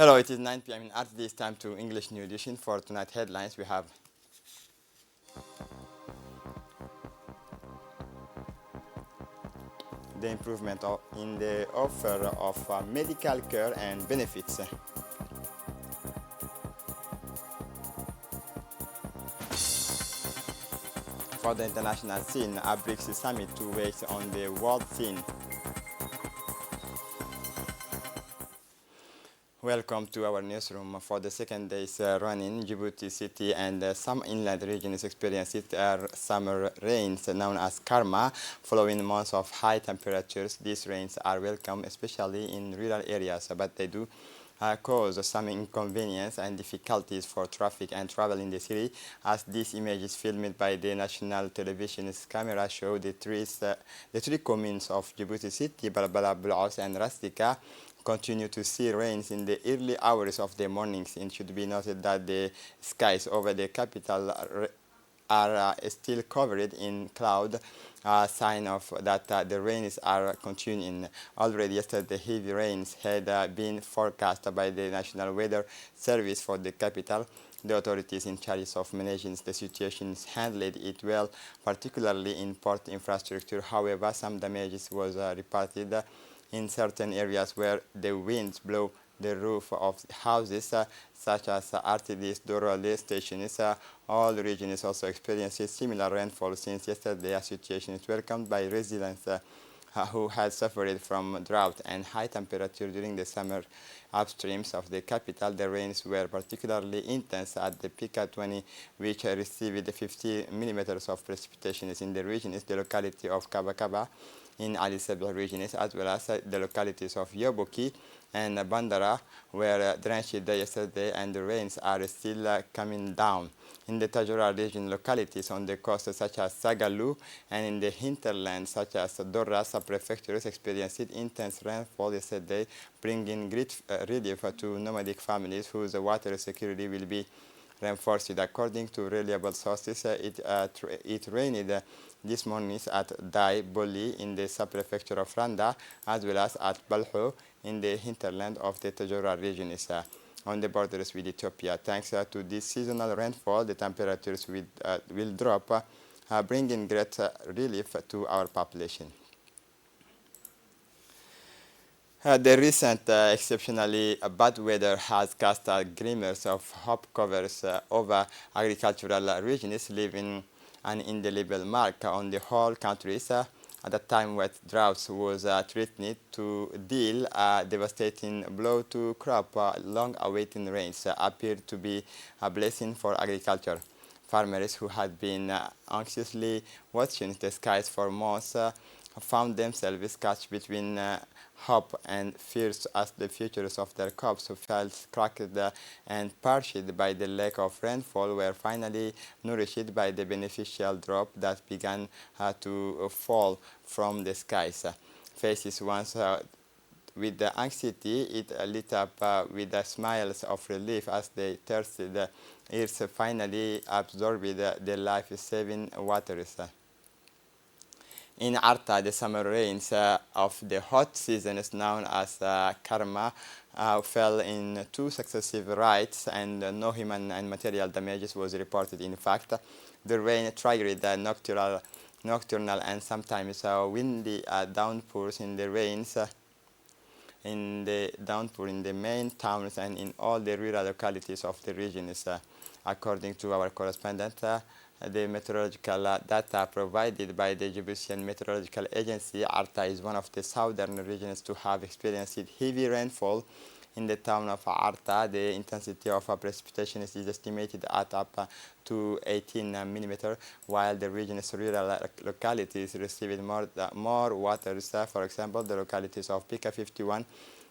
Hello, it is 9 p.m. in Art. This time to English New Edition. For tonight headlines, we have the improvement in the offer of medical care and benefits. For the international scene, a BRICS summit to weigh on the world scene. Welcome to our newsroom. For the second day's running, Djibouti city and some inland regions experienced summer rains known as karma. Following months of high temperatures, these rains are welcome, especially in rural areas, but they do cause some inconvenience and difficulties for traffic and travel in the city, as these images filmed by the national television's camera show the three communes of Djibouti city, Balbala, Bulaos, and Rastika continue to see rains in the early hours of the mornings. It should be noted that the skies over the capital are still covered in cloud, sign of that the rains are continuing. Already yesterday, heavy rains had been forecast by the National Weather Service for the capital. The authorities in charge of managing the situation handled it well, particularly in port infrastructure. However, some damages was reported in certain areas where the winds blow the roof of houses, such as RTD's Dorole stations. All regions also experienced similar rainfall since yesterday. A situation is welcomed by residents who had suffered from drought and high temperature during the summer. Upstreams of the capital, the rains were particularly intense at the Pika 20, which received 50 millimeters of precipitation in the region. Is the locality of Kabakaba in Ali Sebel regions, as well as the localities of Yoboki and Bandara were drenched yesterday, and the rains are still coming down. In the Tajura region localities on the coast, such as Sagalu, and in the hinterland, such as Dorra prefectures, experienced intense rainfall yesterday, bringing great relief to nomadic families whose water security will be reinforced. According to reliable sources, it rained this morning at Dai Boli in the sub-prefecture of Randa, as well as at Balho in the hinterland of the Tajura region on the borders with Ethiopia. Thanks to this seasonal rainfall, the temperatures will drop, bringing great relief to our population. The recent exceptionally bad weather has cast glimmers of hope covers over agricultural regions, leaving an indelible mark on the whole countries. At the time wet droughts was threatening to deal a devastating blow to crop, long-awaiting rains appeared to be a blessing for agriculture. Farmers who had been anxiously watching the skies for months found themselves caught between hope and fears, as the futures of their crops felt cracked and parched by the lack of rainfall were finally nourished by the beneficial drop that began to fall from the skies. Faces once with the anxiety, it lit up with the smiles of relief as the thirsted ears finally absorbed the life-saving waters. In Arta, the summer rains of the hot season is known as Karma fell in two successive rites, and no human and material damages was reported. In fact, the rain triggered nocturnal and sometimes windy downpours in the in the main towns and in all the rural localities of the regions. According to our correspondent, the meteorological data provided by the Djiboutian Meteorological Agency, Arta is one of the southern regions to have experienced heavy rainfall. In the town of Arta, the intensity of precipitation is estimated at up to 18 millimeters, while the region's rural localities received more water. For example, the localities of Pika 51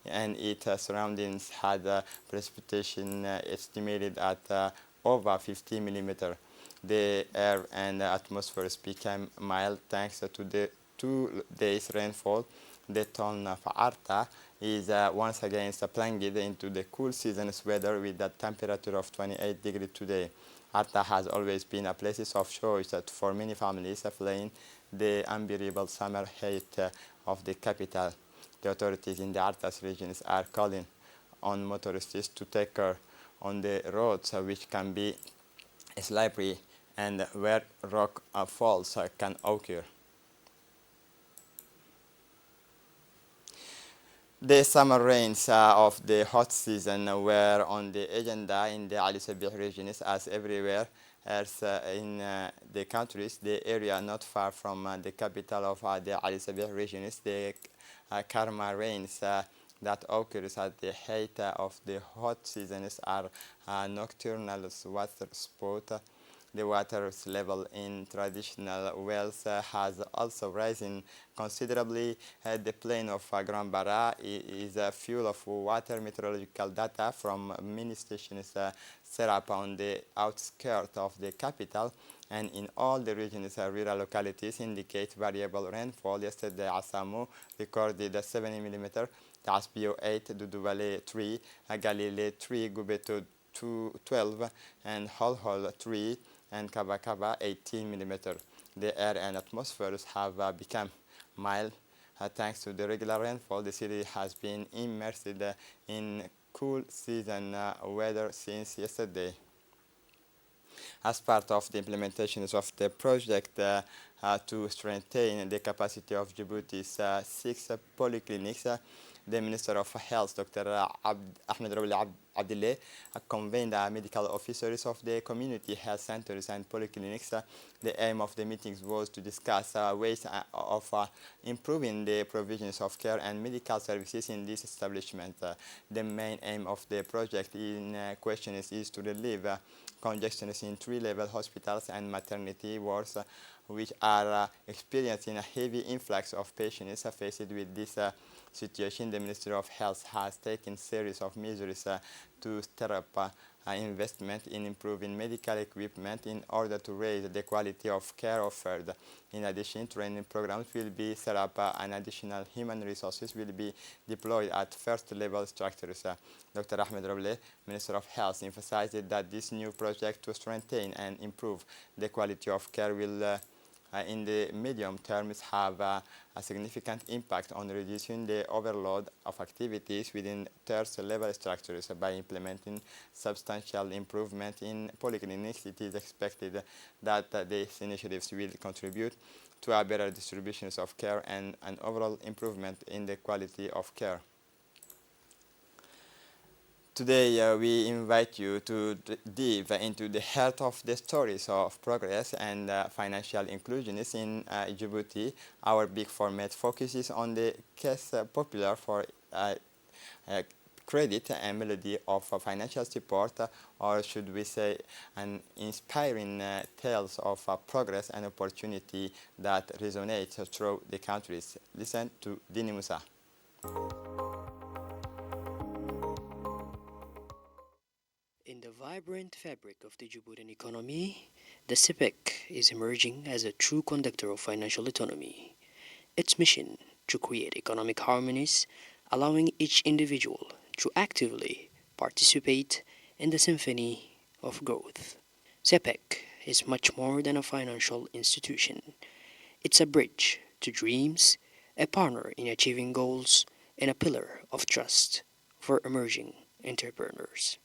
and its surroundings had precipitation estimated at over 50 millimeters. The air and atmosphere became mild thanks to the 2 days rainfall. The town of Arta is once again plunged into the cool season's weather with a temperature of 28 degrees today. Arta has always been a place of choice for many families fleeing the unbearable summer heat of the capital. The authorities in the Artas regions are calling on motorists to take care on the roads which can be slippery and where rock falls can occur. The summer rains of the hot season were on the agenda in the Ali Sabih regions as everywhere else in the countries. The area not far from the capital of the Ali Sabih regions, the Karma rains that occurs at the height of the hot seasons are nocturnal water sport. The water level in traditional wells has also risen considerably. The plain of Grand Bara is full of water meteorological data from many stations set up on the outskirts of the capital, and in all the regions rural localities indicate variable rainfall. Yesterday Asamu recorded 70 mm, Tasbio 8, Duduvale 3, Galile 3, Gubeto 12, and Holhol 3, and Kabakaba 18 mm. The air and atmospheres have become mild. Thanks to the regular rainfall, the city has been immersed in cool season weather since yesterday. As part of the implementations of the project to strengthen the capacity of Djibouti's 6 polyclinics, the Minister of Health, Dr. Ahmed Rawli Abdillah, convened medical officers of the community health centers and polyclinics. The aim of the meetings was to discuss ways of improving the provisions of care and medical services in this establishment. The main aim of the project in question is to relieve congestions in 3-level hospitals and maternity wards, which are experiencing a heavy influx of patients. Faced with this situation, the Ministry of Health has taken a series of measures to stir up investment in improving medical equipment in order to raise the quality of care offered. In addition, training programs will be set up and additional human resources will be deployed at first-level structures. Dr. Ahmed Rawli, Minister of Health, emphasized that this new project to strengthen and improve the quality of care will in the medium terms have a significant impact on reducing the overload of activities within third-level structures. By implementing substantial improvement in polyclinics, it is expected that these initiatives will contribute to a better distribution of care and an overall improvement in the quality of care. Today, we invite you to dive into the heart of the stories of progress and financial inclusion in Djibouti. Our big format focuses on the case popular for credit and melody of financial support, or should we say an inspiring tales of progress and opportunity that resonate through the countries. Listen to Dini Musa. In the vibrant fabric of the Djiboutian economy, the CPEC is emerging as a true conductor of financial autonomy. Its mission to create economic harmonies, allowing each individual to actively participate in the symphony of growth. CPEC is much more than a financial institution. It's a bridge to dreams, a partner in achieving goals, and a pillar of trust for emerging entrepreneurs.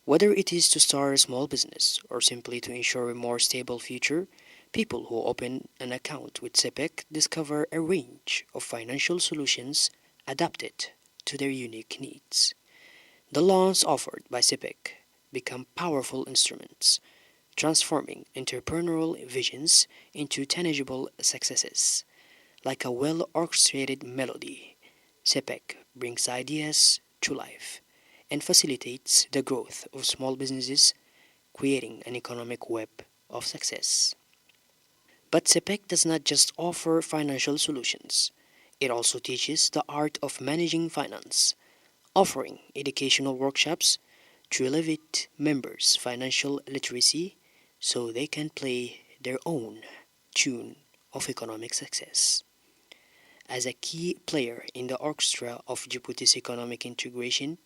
Whether it is to start a small business or simply to ensure a more stable future, people who open an account with CPEC discover a range of financial solutions adapted to their unique needs. The loans offered by CPEC become powerful instruments, transforming entrepreneurial visions into tangible successes. Like a well-orchestrated melody, CPEC brings ideas to life and facilitates the growth of small businesses, creating an economic web of success. But CPEC does not just offer financial solutions. It also teaches the art of managing finance, offering educational workshops to elevate members' financial literacy so they can play their own tune of economic success. As a key player in the orchestra of Djibouti's economic integration,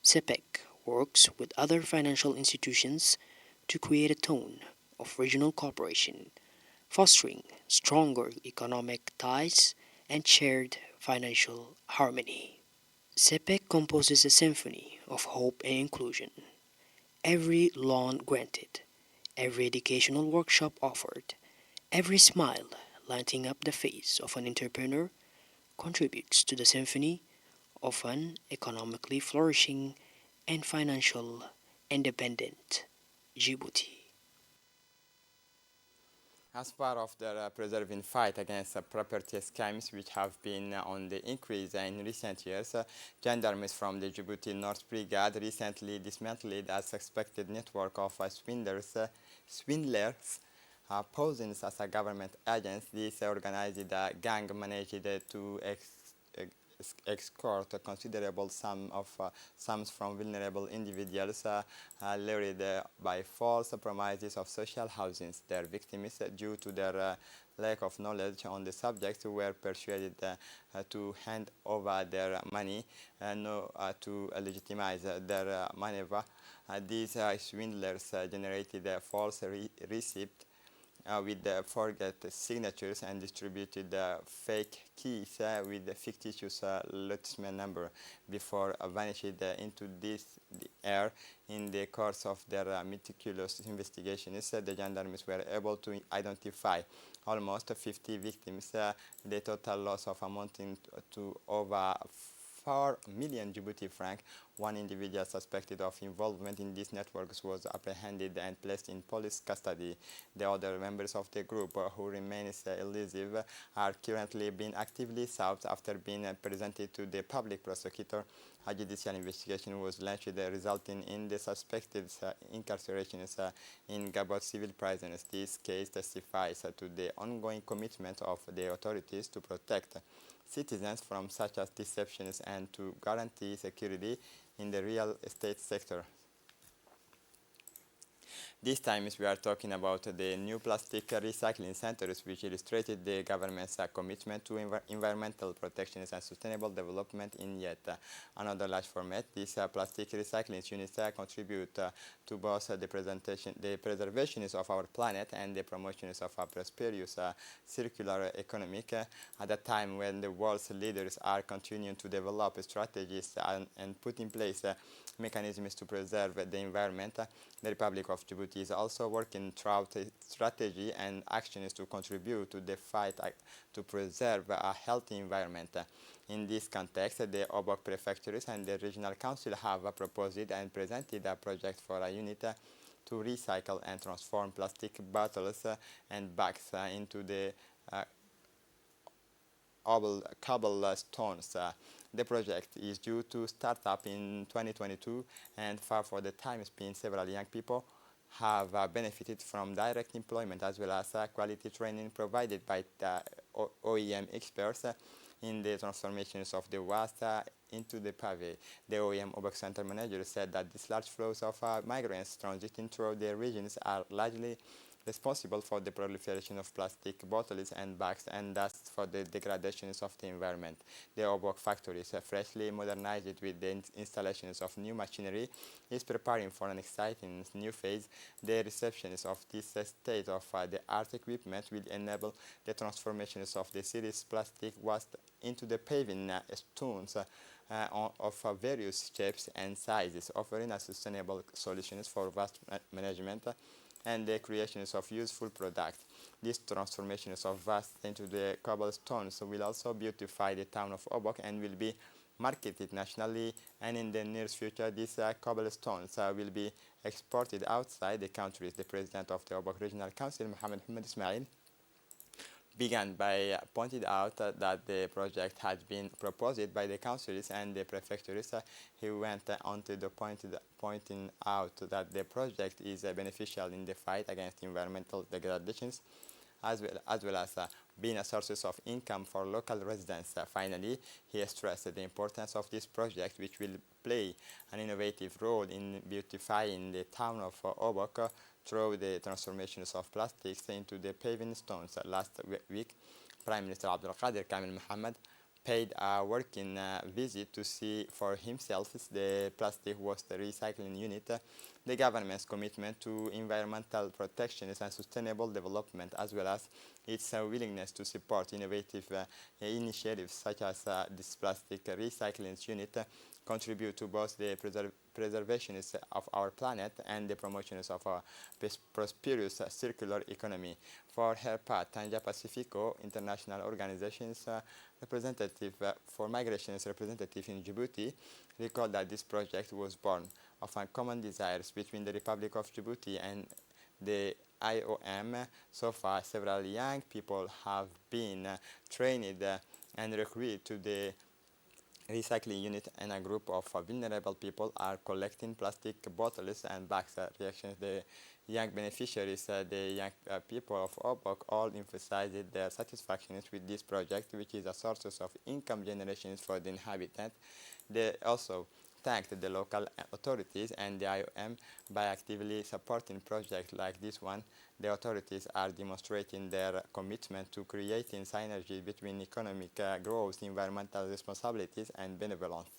CPEC works with other financial institutions to create a tone of regional cooperation, fostering stronger economic ties and shared financial harmony. CPEC composes a symphony of hope and inclusion. Every loan granted, every educational workshop offered, every smile lighting up the face of an entrepreneur contributes to the symphony of an economically flourishing and financial independent Djibouti. As part of the preserving fight against property scams which have been on the increase in recent years, gendarmes from the Djibouti North Brigade recently dismantled a suspected network of swindlers posing as a government agents. This organized gang managed to extort a considerable sums from vulnerable individuals lured by false promises of social housing. Their victims, due to their lack of knowledge on the subject, were persuaded to hand over their money to legitimize their maneuver. These swindlers generated a false receipt with the forget signatures and distributed fake keys with the fictitious lotissement number before vanished into the air. In the course of their meticulous investigations, the gendarmes were able to identify almost 50 victims, the total loss of amounting to over 4 million Djibouti franc. One individual suspected of involvement in these networks was apprehended and placed in police custody. The other members of the group, who remain elusive, are currently being actively sought after being presented to the public prosecutor. A judicial investigation was launched, resulting in the suspected incarcerations in Gabon civil prisons. This case testifies to the ongoing commitment of the authorities to protect citizens from such as deceptions and to guarantee security in the real estate sector. This time we are talking about the new plastic recycling centers, which illustrated the government's commitment to environmental protection and sustainable development in yet another large format. These plastic recycling units contribute to both the preservation of our planet and the promotion of a prosperous circular economy at a time when the world's leaders are continuing to develop strategies and put in place mechanisms to preserve the environment. The Republic of Djibouti is also working throughout strategy and actions to contribute to the fight to preserve a healthy environment. In this context, the Obok prefectures and the regional council have proposed and presented a project for a unit to recycle and transform plastic bottles and bags into the cobblestones. The project is due to start up in 2022, and for the time spent, several young people have benefited from direct employment as well as quality training provided by the OEM experts in the transformations of the waste into the pave. The OEM Obok Center manager said that these large flows of migrants transiting through the regions are largely responsible for the proliferation of plastic bottles and bags and thus for the degradations of the environment. The Obok factories, freshly modernized with the installations of new machinery, is preparing for an exciting new phase. The receptions of this state of the art equipment will enable the transformations of the city's plastic waste into the paving stones of various shapes and sizes, offering a sustainable solutions for waste management and the creations of useful products. These transformations of waste into the cobblestones will also beautify the town of Obok and will be marketed nationally, and in the near future these cobblestones will be exported outside the countries. The president of the Obok Regional Council, Mohammed Ismail, began by pointing out that the project had been proposed by the councils and the prefectures. He went on to pointing out that the project is beneficial in the fight against environmental degradations as well as being a source of income for local residents. Finally, he stressed the importance of this project, which will play an innovative role in beautifying the town of Obok through the transformations of plastics into the paving stones. Last week, Prime Minister Abdulkader Kamil Mohammed paid a working visit to see for himself the plastic waste recycling unit. The government's commitment to environmental protection and sustainable development, as well as its willingness to support innovative initiatives such as this plastic recycling unit, contribute to both the preservation of our planet and the promotion of a prosperous circular economy. For her part, Tanja Pacifico, international organizations representative for migrations representative in Djibouti, recalled that this project was born of a common desires between the Republic of Djibouti and the IOM. So far, several young people have been trained and recruited to the recycling unit, and a group of vulnerable people are collecting plastic bottles and bags. Reactions: the young beneficiaries, the young people of Obok, all emphasized their satisfaction with this project, which is a source of income generation for the inhabitants. They also thanked the local authorities and the IOM by actively supporting projects like this one. The authorities are demonstrating their commitment to creating synergy between economic growth, environmental responsibilities, and benevolence.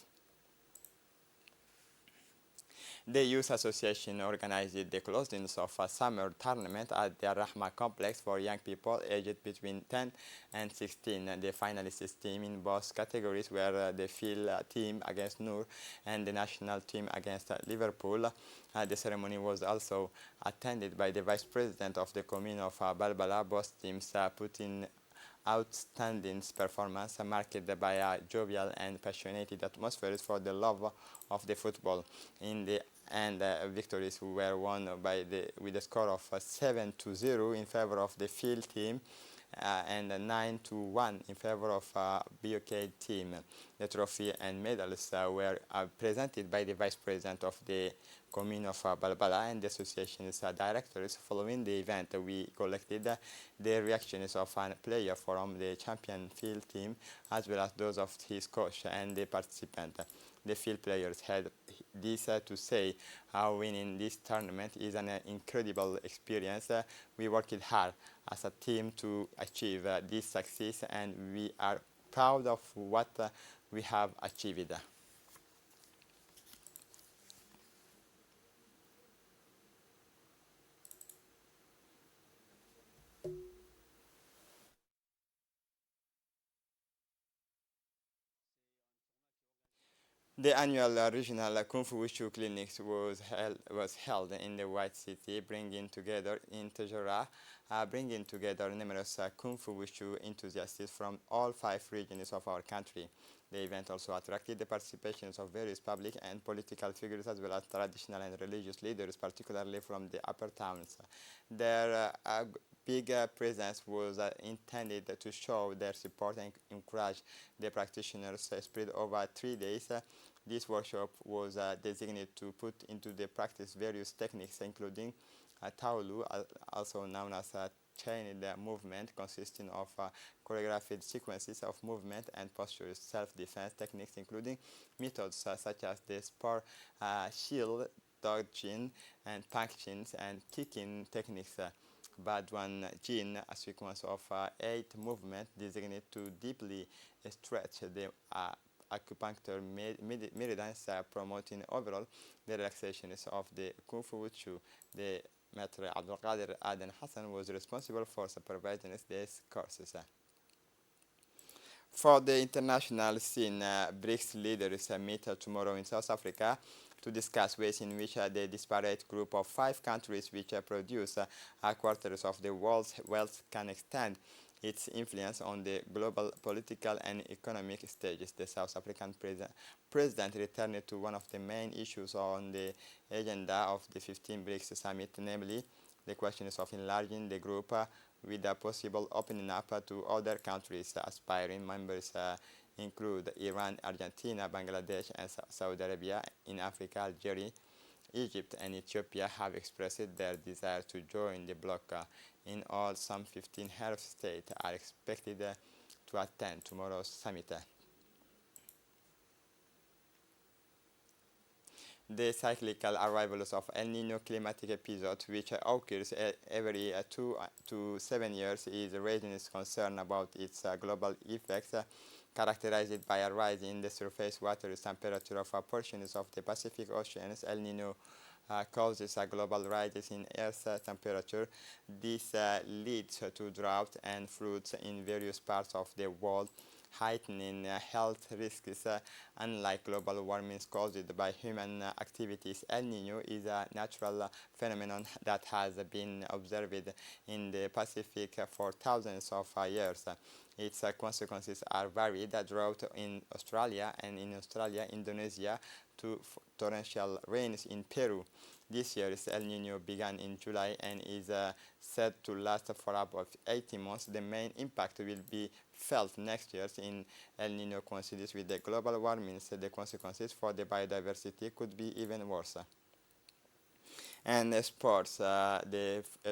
The Youth Association organized the closing of a summer tournament at the Rahma complex for young people aged between 10 and 16. The finalists team in both categories were the field team against Noor and the national team against Liverpool. The ceremony was also attended by the vice president of the commune of Balbala. Both teams put in outstanding performance marked by a jovial and passionate atmosphere for the love of the football. In the end, victories were won with a score of 7-0 in favor of the field team and 9-1 in favor of BOK team. The trophy and medals were presented by the vice president of the commune of Balbala and the association's directors. Following the event, we collected the reactions of a player from the champion field team as well as those of his coach and the participant. The field players had this to say: how winning this tournament is an incredible experience. We worked hard as a team to achieve this success, and we are proud of what we have achieved. The annual regional Kung Fu Wushu Clinics was held in the White City, bringing together numerous Kung Fu Wushu enthusiasts from all 5 regions of our country. The event also attracted the participation of various public and political figures as well as traditional and religious leaders, particularly from the upper towns. Their big presence was intended to show their support and encourage the practitioners spread over 3 days. This workshop was designated to put into the practice various techniques, including Taolu, also known as chained movement, consisting of choreographed sequences of movement and postures, self-defense techniques, including methods such as the spur, shield, dodging, and punching, and kicking techniques. Badwan Jin, a sequence of 8 movements designed to deeply stretch the acupuncture meridians, promoting overall the relaxation of the Kung Fu Wushu. The Maitre Abdulkader Aden Hassan was responsible for supervising these courses. For the international scene, BRICS leaders meet tomorrow in South Africa to discuss ways in which the disparate group of 5 countries which produce a quarter of the world's wealth can extend its influence on the global political and economic stages. The South African president returned to one of the main issues on the agenda of the 15 BRICS summit, namely the questions of enlarging the group with a possible opening up to other countries. Aspiring members include Iran, Argentina, Bangladesh, and Saudi Arabia. In Africa, Algeria, Egypt, and Ethiopia have expressed their desire to join the bloc. In all, some 15 heads of state are expected to attend tomorrow's summit. The cyclical arrivals of El Nino climatic episode, which occurs every 2 to 7 years, is raising concern about its global effects, characterized by a rise in the surface water temperature of portions of the Pacific Oceans. El Nino causes a global rise in Earth's temperature. This leads to drought and floods in various parts of the world. heightening health risks. Unlike global warming caused by human activities, El Nino is a natural phenomenon that has been observed in the Pacific for thousands of years. Its consequences are varied: drought in Australia, and in Australia, Indonesia, to torrential rains in Peru. This year's El Nino began in July and is said to last for about 18 months. The main impact will be felt next year in El Nino coincides with the global warming, so the consequences for the biodiversity could be even worse. And sports,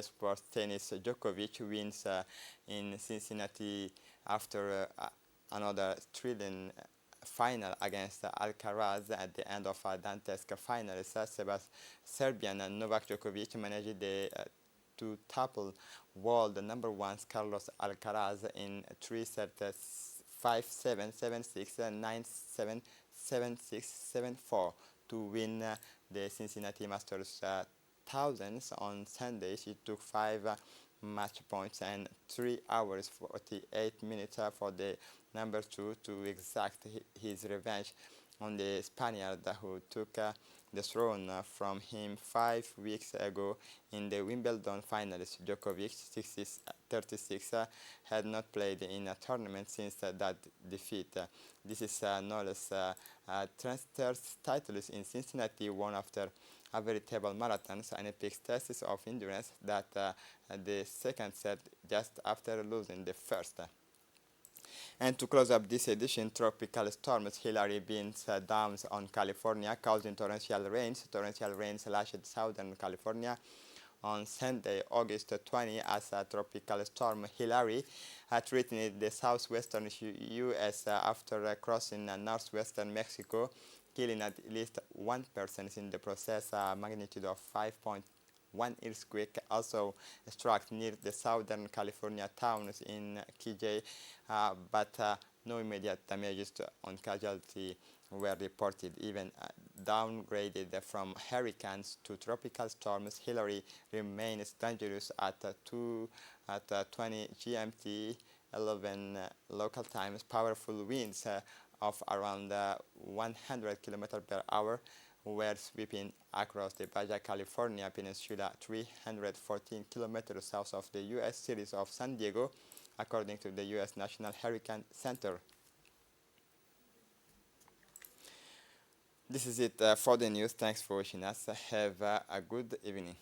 sports tennis, Djokovic wins in Cincinnati after another thrilling final against Alcaraz at the end of a dantesque final. Serbian Novak Djokovic managed to topple world number one Carlos Alcaraz in 3 sets, 5-7, 7-6, 9-7, 7-6, 7-4 to win the Cincinnati Masters thousands on Sunday. It took 5 match points and 3 hours 48 minutes for the number 2 to exact his revenge on the Spaniard who took the throne from him 5 weeks ago in the Wimbledon finals. Djokovic, 36, had not played in a tournament since that defeat. This is no less transfers titles in Cincinnati, won after a veritable marathon, an epic test of endurance that the second set just after losing the first. And to close up this edition, tropical storms Hillary beams down on California, causing torrential rains. Torrential rains lashed southern California on Sunday, August 20, as a tropical storm Hillary threatened the southwestern U.S. After crossing northwestern Mexico, killing at least one person in the process. A magnitude of 5.1 earthquake also struck near the southern California towns in KJ, but no immediate damages on casualty were reported. Even downgraded from hurricanes to tropical storms, Hillary remains dangerous at 20 GMT, 11 local times. Powerful winds of around 100 km per hour were sweeping across the Baja California Peninsula, 314 kilometers south of the U.S. city of San Diego, according to the U.S. National Hurricane Center. This is it for the news. Thanks for watching us. Have a good evening.